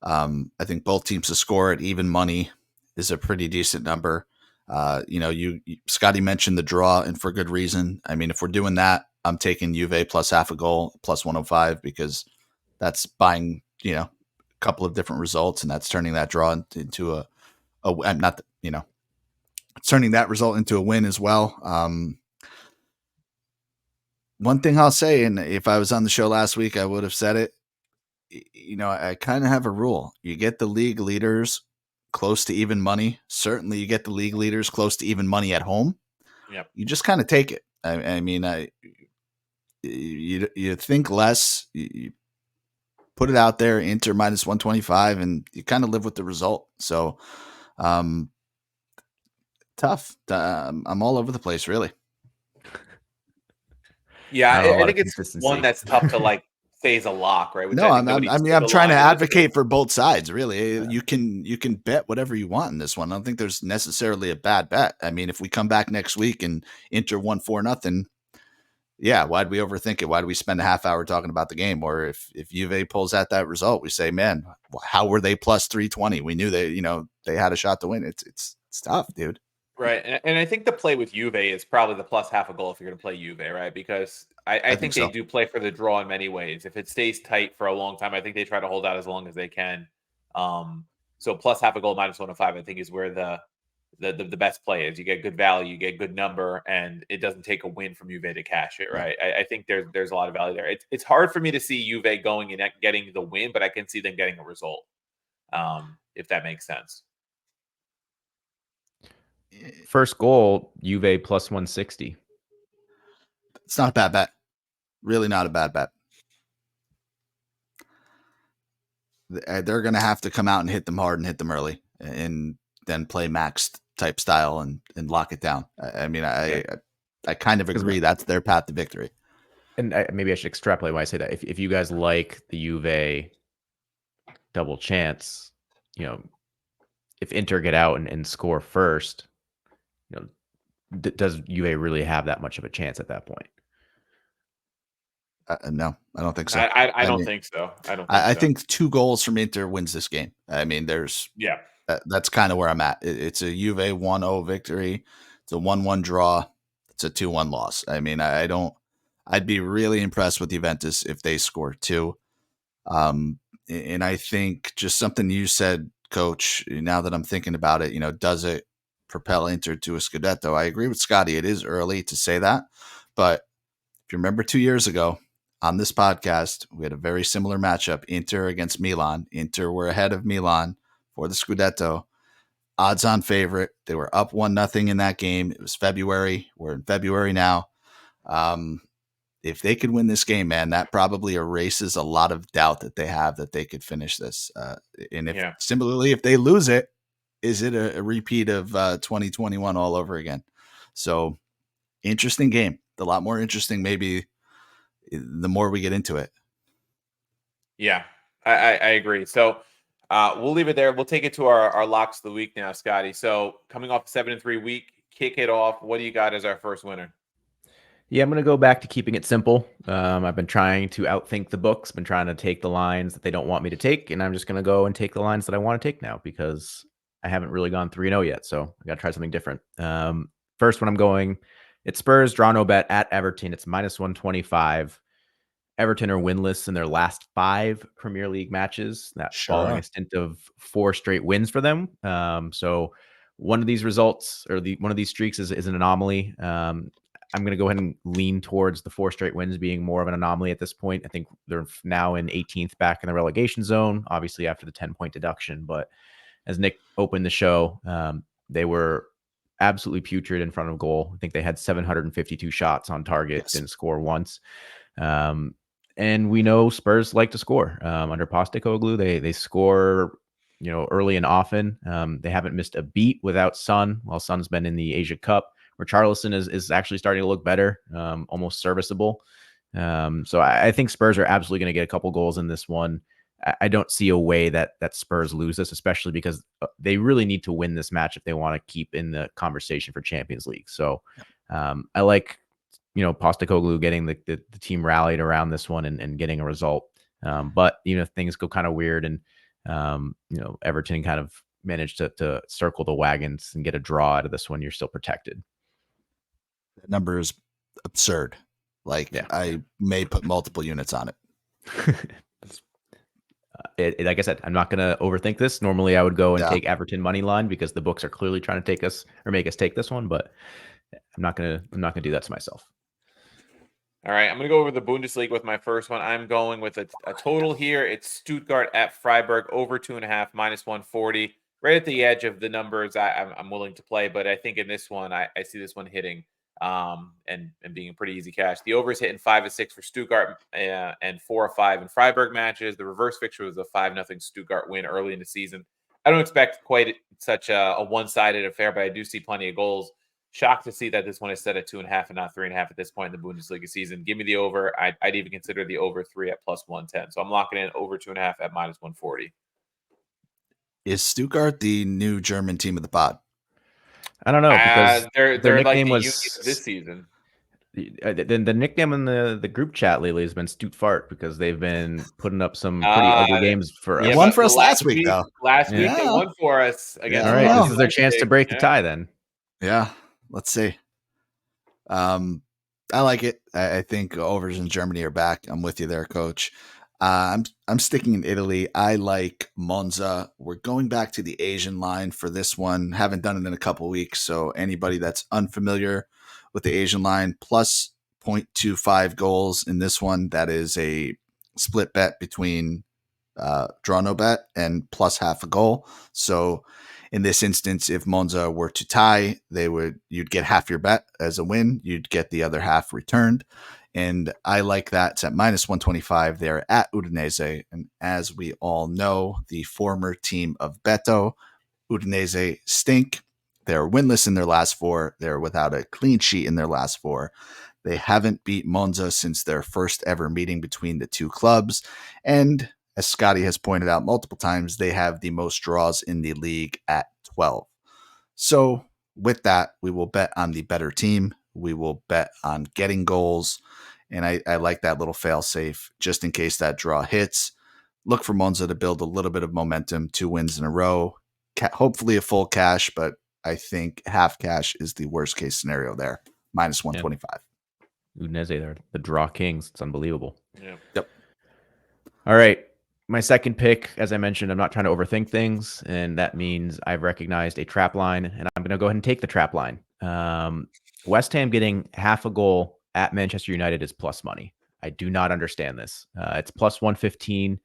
I think both teams to score at even money is a pretty decent number. Scotty mentioned the draw, and for good reason. I mean, if we're doing that, I'm taking Juve plus half a goal, plus 105, because that's buying, a couple of different results, and that's turning that draw into turning that result into a win as well. One thing I'll say, and if I was on the show last week, I would have said it. I kind of have a rule. You get the league leaders close to even money. Certainly you get the league leaders close to even money at home. Yep. You just kind of take it. You think less, you put it out there, Inter minus 125, and you kind of live with the result. So, tough. I'm all over the place, really. Yeah, I think it's one that's tough to say is a lock, right? I'm trying to advocate for both sides, really. Yeah. You can bet whatever you want in this one. I don't think there's necessarily a bad bet. I mean, if we come back next week and Inter won 4-0, why'd we overthink it? Why do we spend a half hour talking about the game? Or if Juve pulls out that result, we say, man, how were they plus 320? We knew they had a shot to win. It's tough, dude. Right. And I think the play with Juve is probably the plus half a goal if you're going to play Juve, right? Because I think they do play for the draw in many ways. If it stays tight for a long time, I think they try to hold out as long as they can. So plus half a goal minus 105, I think, is where the best play is. You get good value, you get good number, and it doesn't take a win from Juve to cash it, right? I think there's a lot of value there. It's hard for me to see Juve going and getting the win, but I can see them getting a result, if that makes sense. First goal, Juve plus 160. It's not a bad bet. Really not a bad bet. They're going to have to come out and hit them hard and hit them early and then play max type style and lock it down. I kind of agree that's their path to victory. And maybe I should extrapolate why I say that. If you guys like the Juve double chance, if Inter get out and score first, does Juve really have that much of a chance at that point? No, I don't think so. I don't think so. I think 2 goals from Inter wins this game. I mean, that's kind of where I'm at. It's a Juve 1-0 victory. It's a 1-1 draw. It's a 2-1 loss. I mean, I'd be really impressed with Juventus if they score 2. And I think just something you said, Coach, now that I'm thinking about it, does it propel Inter to a Scudetto? I agree with Scotty. It is early to say that. But if you remember 2 years ago on this podcast, we had a very similar matchup, Inter against Milan. Inter were ahead of Milan for the Scudetto. Odds on favorite. They were up 1-0 in that game. It was February. We're in February now. If they could win this game, man, that probably erases a lot of doubt that they have that they could finish this. Similarly, if they lose it, is it a repeat of 2021 all over again? So interesting game. A lot more interesting maybe the more we get into it. Yeah, I agree. So we'll leave it there. We'll take it to our locks of the week now, Scotty. So coming off a 7-3 week, kick it off. What do you got as our first winner? Yeah, I'm going to go back to keeping it simple. I've been trying to outthink the books, been trying to take the lines that they don't want me to take, and I'm just going to go and take the lines that I want to take now because I haven't really gone 3-0 yet, so I got to try something different. First one I'm going, it's Spurs, draw no bet at Everton. It's -125. Everton are winless in their last 5 Premier League matches, that following a stint of 4 straight wins for them. So one of these results or one of these streaks is an anomaly. I'm going to go ahead and lean towards the 4 straight wins being more of an anomaly at this point. I think they're now in 18th back in the relegation zone, obviously after the 10-point deduction. But as Nick opened the show, they were absolutely putrid in front of goal. I think they had 752 shots on target, didn't score once. And we know Spurs like to score. Under Postecoglou, they score, early and often. They haven't missed a beat without Son, while Son's been in the Asia Cup. Richarlison is actually starting to look better, almost serviceable. So I think Spurs are absolutely going to get a couple goals in this one. I don't see a way that Spurs lose this, especially because they really need to win this match if they want to keep in the conversation for Champions League. So I like Postecoglou getting the team rallied around this one and getting a result. But things go kind of weird, and Everton kind of managed to circle the wagons and get a draw out of this one. You're still protected. That number is absurd. I may put multiple units on it. Like I said, I'm not going to overthink this. Normally, I would go and take Everton money line because the books are clearly trying to take us or make us take this one, but I'm not gonna do that to myself. All right, I'm going to go over the Bundesliga with my first one. I'm going with a total here. It's Stuttgart at Freiburg, over 2.5, -140. Right at the edge of the numbers I'm willing to play, but I think in this one, I see this one hitting and being a pretty easy cash. The over is hitting 5-6 for Stuttgart and 4-5 in Freiburg matches. The reverse fixture was a 5-0 Stuttgart win early in the season. I don't expect quite such a one-sided affair, but I do see plenty of goals. Shocked to see that this one is set at 2.5 and not 3.5 at this point in the Bundesliga season. Give me the over. I'd even consider the over 3 at +110. So I'm locking in over 2.5 at -140. Is Stuttgart the new German team of the pod? I don't know because their nickname like the was this season. The nickname in the group chat lately has been Stuttfart because they've been putting up some pretty ugly games for us. They won for us last week, though. Last week they won for us against. All right, this is their chance to break the tie then. Yeah, let's see. I like it. I think overs in Germany are back. I'm with you there, Coach. I'm sticking in Italy. I like Monza. We're going back to the Asian line for this one. Haven't done it in a couple weeks, so anybody that's unfamiliar with the Asian line, plus 0.25 goals in this one. That is a split bet between draw no bet and plus half a goal. So in this instance, if Monza were to tie, you'd get half your bet as a win. You'd get the other half returned. And I like that. It's at -125. They're at Udinese. And as we all know, the former team of Beto, Udinese stink. They're winless in their last 4. They're without a clean sheet in their last 4. They haven't beat Monza since their first ever meeting between the two clubs. And as Scotty has pointed out multiple times, they have the most draws in the league at 12. So with that, we will bet on the better team. We will bet on getting goals. And I like that little fail safe just in case that draw hits. Look for Monza to build a little bit of momentum, 2 wins in a row. Hopefully a full cash, but I think half cash is the worst case scenario there. -125. Udinese, they're the draw kings. It's unbelievable. Yeah. Yep. All right. My second pick, as I mentioned, I'm not trying to overthink things, and that means I've recognized a trap line, and I'm going to go ahead and take the trap line. West Ham getting half a goal at Manchester United is plus money. I do not understand this. It's plus 115.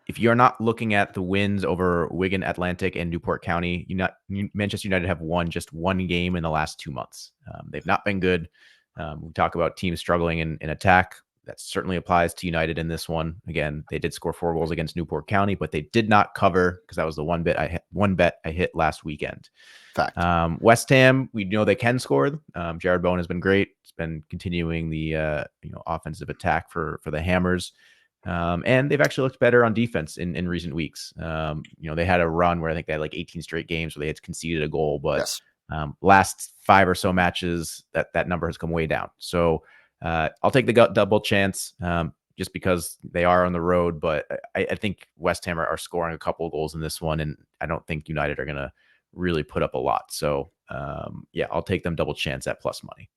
If you're not looking at the wins over Wigan Atlantic and Newport County, Manchester United have won just 1 game in the last 2 months. They've not been good. We talk about teams struggling in attack. That certainly applies to United in this one. Again, they did score 4 goals against Newport County, but they did not cover because that was the one bet I hit last weekend. Fact. West Ham, we know they can score. Jared Bowen has been great. It's been continuing the offensive attack for the Hammers. And they've actually looked better on defense in recent weeks. They had a run where I think they had like 18 straight games where they had conceded a goal, but Yes. Last 5 or so matches, that number has come way down. So I'll take the double chance just because they are on the road. But I think West Ham are scoring a couple of goals in this one, and I don't think United are going to really put up a lot. So I'll take them double chance at plus money.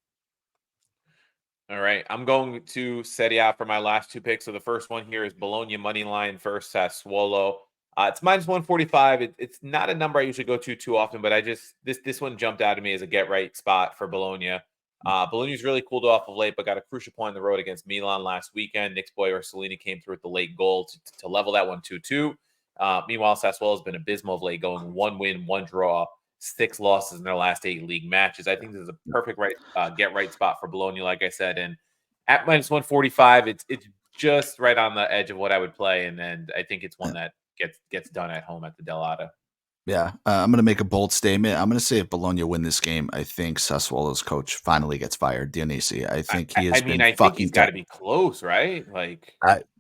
All right, I'm going to Serie A for my last 2 picks. So the first one here is Bologna money line versus Sassuolo. It's minus 145. It's not a number I usually go to too often, but this one jumped out at me as a get right spot for Bologna. Bologna's really cooled off of late, but got a crucial point on the road against Milan last weekend. Nick's boy Orsolini came through with the late goal to level that one 2-2. Meanwhile, Sassuolo has been abysmal of late, going 1 win, 1 draw, 6 losses in their last 8 league matches. I think this is a perfect get right spot for Bologna, like I said. And at minus 145, it's just right on the edge of what I would play, and I think it's one that gets done at home at the Delata. Yeah, I'm going to make a bold statement. I'm going to say if Bologna win this game, I think Sassuolo's coach finally gets fired. Dionisi. I think he has been I fucking. think he's got to be close, right? Like,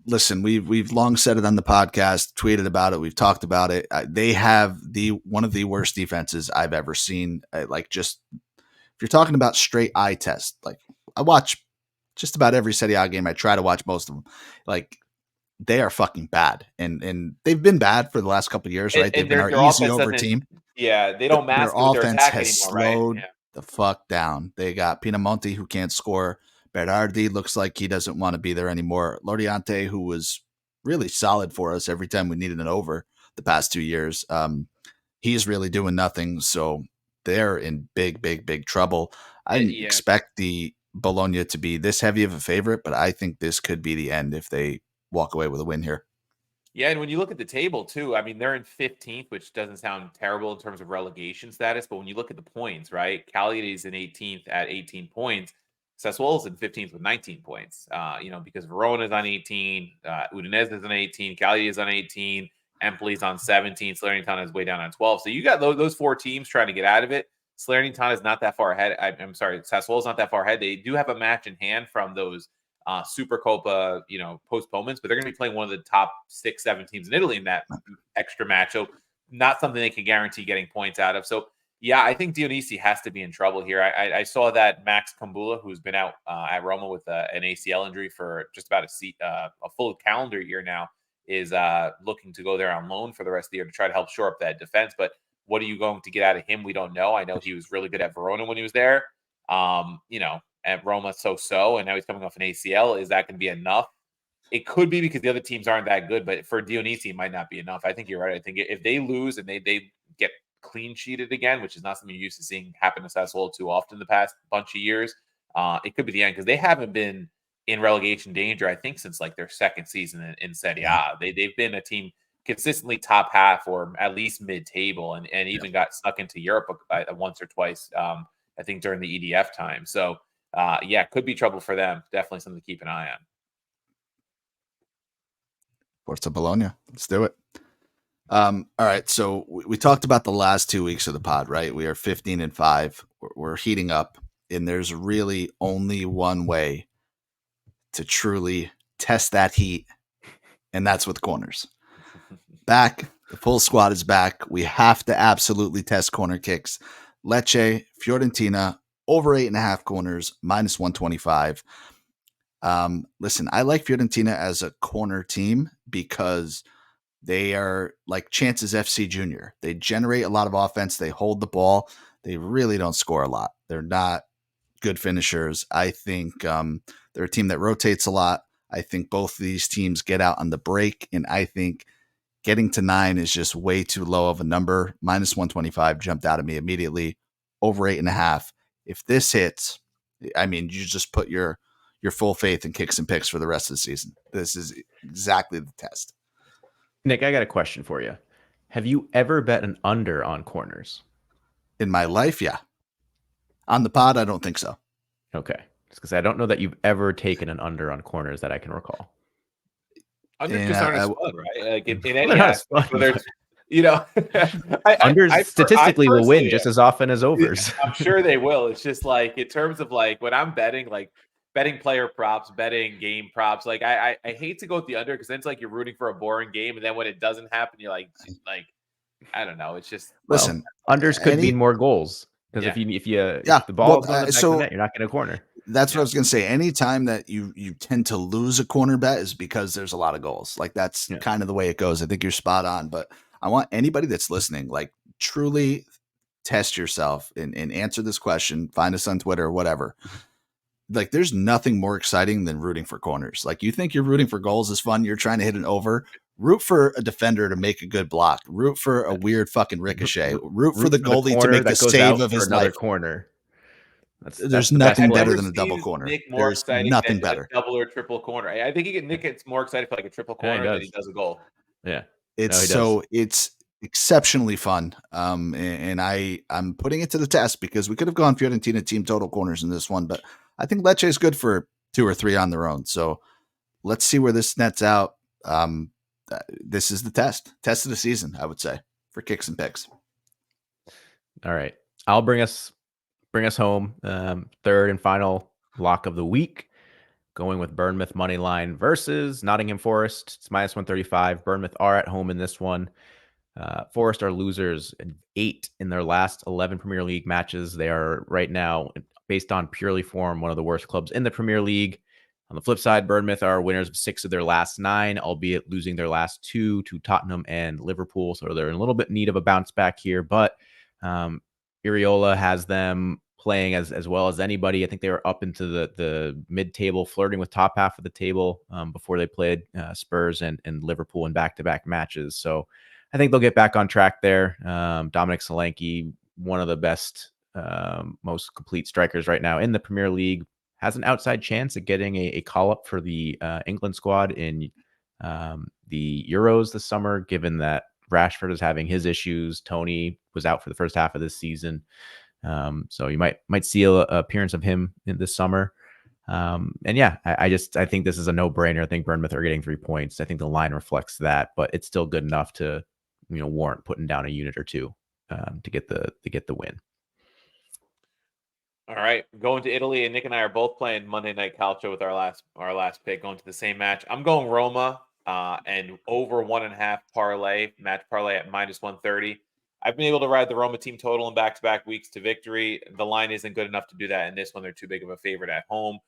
listen, we've long said it on the podcast, tweeted about it, we've talked about it. They have one of the worst defenses I've ever seen. Just if you're talking about straight eye test, like I watch just about every Serie A game. I try to watch most of them. Like, they are fucking bad, and they've been bad for the last couple of years, right? They've been our easy over team. Yeah, they don't mask their with their offense attack has anymore, slowed right? Yeah. the fuck down. They got Pinamonti, who can't score. Berardi looks like he doesn't want to be there anymore. Loriente, who was really solid for us every time we needed an over the past 2 years, he's really doing nothing. So they're in big trouble. I didn't expect the Bologna to be this heavy of a favorite, but I think this could be the end if they walk away with a win here. Yeah, and when you look at the table too, I mean, they're in 15th, which doesn't sound terrible in terms of relegation status. But when you look at the points, right? Cagliari's in 18th at 18 points. Sassuolo's in 15th with 19 points. Because Verona's on 18, Udinese is on 18, Cagliari is on 18, Empoli's on 17, Salernitana is way down on 12. So you got those 4 teams trying to get out of it. Salernitana is not that far ahead. I'm sorry, Sassuolo's not that far ahead. They do have a match in hand from those Supercopa, postponements, but they're going to be playing one of the top 6-7 teams in Italy in that extra match. So not something they can guarantee getting points out of. So yeah, I think Dionisi has to be in trouble here. I saw that Max Kumbula, who's been out at Roma with an ACL injury for just about a full calendar year now, is looking to go there on loan for the rest of the year to try to help shore up that defense. But what are you going to get out of him? We don't know. I know he was really good at Verona when he was there. At Roma, so, and now he's coming off an ACL. Is that going to be enough? It could be because the other teams aren't that good, but for Dionisi, it might not be enough. I think you're right. I think if they lose and they get clean sheeted again, which is not something you're used to seeing happen to Sassuolo too often the past bunch of years, it could be the end because they haven't been in relegation danger, I think, since like their second season in Serie A. They've been a team consistently top half or at least mid-table and even got stuck into Europe once or twice, I think, during the EDF time. So, could be trouble for them. Definitely something to keep an eye on. Forza Bologna. Let's do it. All right. So we talked about the last 2 weeks of the pod, right? We are 15-5. We're heating up, and there's really only one way to truly test that heat, and that's with corners. Back. The full squad is back. We have to absolutely test corner kicks. Lecce, Fiorentina, over 8.5 corners, minus 125. Listen, I like Fiorentina as a corner team because they are like Chance's FC Junior. They generate a lot of offense. They hold the ball. They really don't score a lot. They're not good finishers. I think they're a team that rotates a lot. I think both of these teams get out on the break, and I think getting to 9 is just way too low of a number. Minus 125 jumped out at me immediately. Over 8.5. If this hits, I mean, you just put your full faith in kicks and picks for the rest of the season. This is exactly the test. Nick, I got a question for you. Have you ever bet an under on corners? In my life, yeah. On the pod, I don't think so. Okay. Just because I don't know that you've ever taken an under on corners that I can recall. Under just aren't as fun, right? Like in any aspect, whether it's, unders statistically will win just as often as overs. I'm sure they will. It's just like in terms of like when I'm betting, like betting player props, betting game props. Like I hate to go with the under because then it's like you're rooting for a boring game, and then when it doesn't happen, you're like I don't know. It's just Listen, unders could mean more goals because Yeah. if the ball is going to the back of the so net, you're not getting a corner. that's what I was going to say. Anytime that you tend to lose a corner bet is because there's a lot of goals. Like that's kind of the way it goes. I think you're spot on. But I want anybody that's listening, like truly test yourself and answer this question. Find us on Twitter or whatever. Like there's nothing more exciting than rooting for corners. Like you think you're rooting for goals is fun. You're trying to hit an over. Root for a defender to make a good block. Root for a weird fucking ricochet. Root for the goalie to make the save of his life. Corner. There's nothing better than a double corner. Nick more There's exciting nothing than better. A double or triple corner. I think Nick gets more excited for like a triple corner than he does a goal. Yeah, it's exceptionally fun. And I'm putting it to the test because we could have gone Fiorentina team total corners in this one, but I think Lecce is good for 2 or 3 on their own. So let's see where this nets out. This is the test of the season, I would say, for kicks and picks. All right, I'll bring us home. Third and final lock of the week, going with Bournemouth money line versus Nottingham Forest. It's -135. Bournemouth are at home in this one. Forest are losers 8 in their last 11 Premier League matches. They are right now, based on purely form, one of the worst clubs in the Premier League. On the flip side, Bournemouth are winners of 6 of their last 9, albeit losing their last 2 to Tottenham and Liverpool. So they're in a little bit need of a bounce back here. But Iriola has them playing as well as anybody. I think they were up into the mid-table, flirting with top half of the table before they played Spurs and Liverpool in back-to-back matches. So I think they'll get back on track there. Dominic Solanke, one of the best, most complete strikers right now in the Premier League, has an outside chance at getting a call-up for the England squad in the Euros this summer, given that Rashford is having his issues. Tony was out for the first half of this season. So you might see an appearance of him in this summer. And yeah, I think this is a no-brainer. I think Bournemouth are getting 3 points. I think the line reflects that, but it's still good enough to warrant putting down a unit or two to get the win. All right, going to Italy, and Nick and I are both playing Monday Night Calcio with our last pick, going to the same match. I'm going Roma and over 1.5 match parlay at -130. I've been able to ride the Roma team total in back-to-back weeks to victory. The line isn't good enough to do that in this one. They're too big of a favorite at home.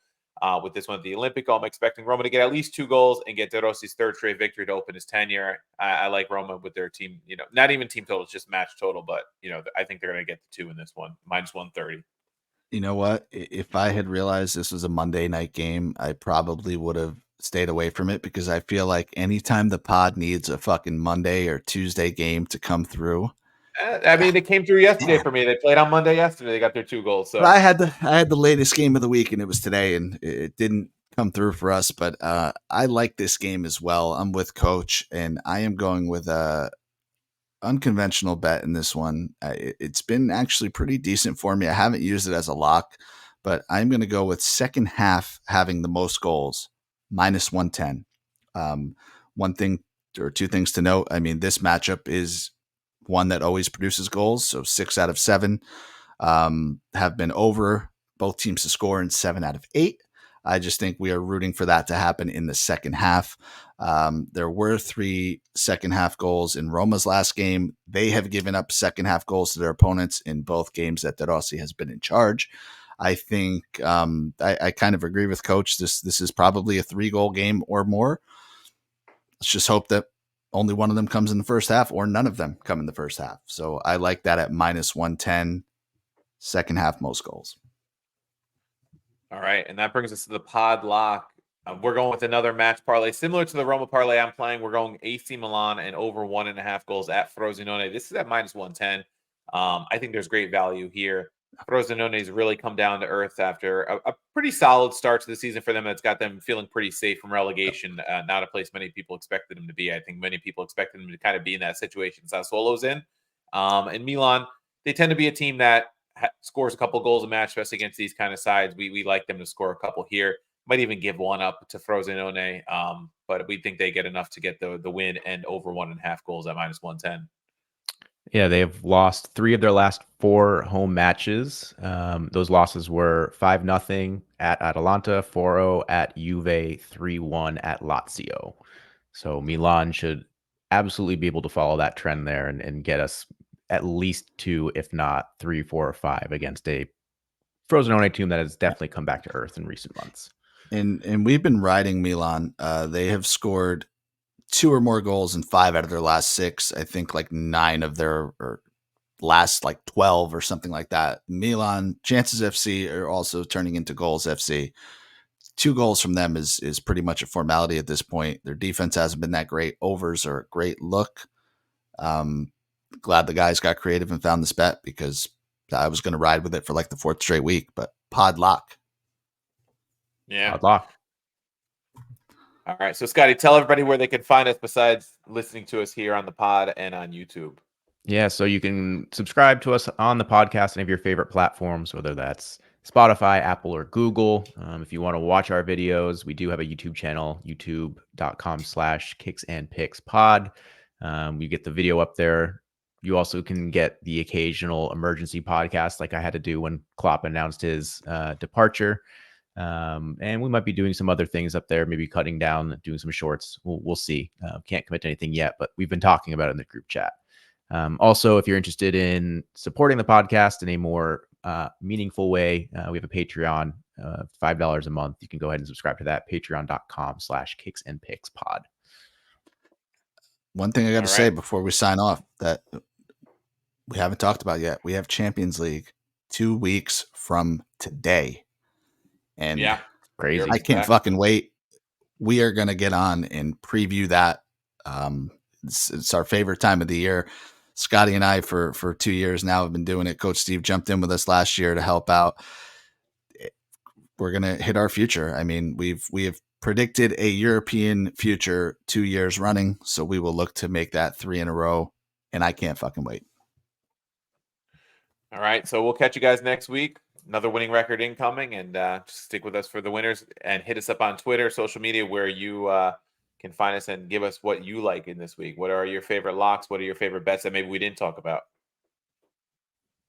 With this one at the Olympico, I'm expecting Roma to get at least 2 goals and get De Rossi's 3rd straight victory to open his tenure. I like Roma with their team, not even team total, it's just match total, but I think they're going to get the 2 in this one, -130. You know what? If I had realized this was a Monday night game, I probably would have stayed away from it because I feel like anytime the pod needs a fucking Monday or Tuesday game to come through. I mean, they came through yesterday for me. They played on Monday yesterday. They got their 2 goals. So but I had the latest game of the week, and it was today, and it didn't come through for us. But I like this game as well. I'm with Coach, and I am going with a unconventional bet in this one. It's been actually pretty decent for me. I haven't used it as a lock, but I'm going to go with second half having the most goals, -110. One thing or 2 things to note. I mean, this matchup is one that always produces goals. So 6 out of 7 have been over both teams to score in 7 out of 8. I just think we are rooting for that to happen in the second half. There were 3 second half goals in Roma's last game. They have given up second half goals to their opponents in both games that De Rossi has been in charge. I think I kind of agree with Coach. This is probably a 3-goal game or more. Let's just hope that only one of them comes in the first half or none of them come in the first half. So I like that at -110, second half most goals. All right, and that brings us to the pod lock. We're going with another match parlay similar to the Roma parlay I'm playing. We're going AC Milan and over 1.5 goals at Frosinone. This is at -110. I think there's great value here. Frosinone's really come down to earth after a pretty solid start to the season for them. That's got them feeling pretty safe from relegation. Not a place many people expected them to be. I think many people expected them to kind of be in that situation Sassuolo's in. And Milan, they tend to be a team that scores a couple goals a match, especially against these kind of sides. We like them to score a couple here. Might even give one up to Frosinone, but we think they get enough to get the win and over 1.5 goals at -110. Yeah, they have lost 3 of their last 4 home matches. Those losses were 5-0 at Atalanta, 4-0 at Juve, 3-1 at Lazio. So Milan should absolutely be able to follow that trend there and get us at least 2, if not 3, 4, or 5 against a Frosinone team that has definitely come back to earth in recent months. And we've been riding Milan. They have scored 2 or more goals in 5 out of their last 6. I think like 9 of their last like 12 or something like that. Milan, Chances FC are also turning into Goals FC. 2 goals from them is pretty much a formality at this point. Their defense hasn't been that great. Overs are a great look. Glad the guys got creative and found this bet because I was going to ride with it for like the 4th straight week, but pod lock. Yeah. Odd lock. All right. So, Scotty, tell everybody where they can find us besides listening to us here on the pod and on YouTube. Yeah, so you can subscribe to us on the podcast and of your favorite platforms, whether that's Spotify, Apple, or Google. If you want to watch our videos, we do have a YouTube channel, youtube.com/kicksandpickspod. You get the video up there. You also can get the occasional emergency podcast like I had to do when Klopp announced his departure. And we might be doing some other things up there, maybe cutting down, doing some shorts. We'll see. Can't commit to anything yet, but we've been talking about it in the group chat. Also, if you're interested in supporting the podcast in a more meaningful way, we have a Patreon, $5 a month. You can go ahead and subscribe to that, patreon.com/kicksandpickspod. One thing I got to say before we sign off that we haven't talked about yet. We have Champions League 2 weeks from today. And yeah, crazy. I can't fucking wait. We are going to get on and preview that. It's our favorite time of the year. Scotty and I for 2 years now have been doing it. Coach Steve jumped in with us last year to help out. We're going to hit our future. I mean, we have predicted a European future 2 years running, so we will look to make that 3 in a row, and I can't fucking wait. All right, so we'll catch you guys next week. Another winning record incoming, and just stick with us for the winners and hit us up on Twitter, social media, where you can find us and give us what you like in this week. What are your favorite locks? What are your favorite bets that maybe we didn't talk about?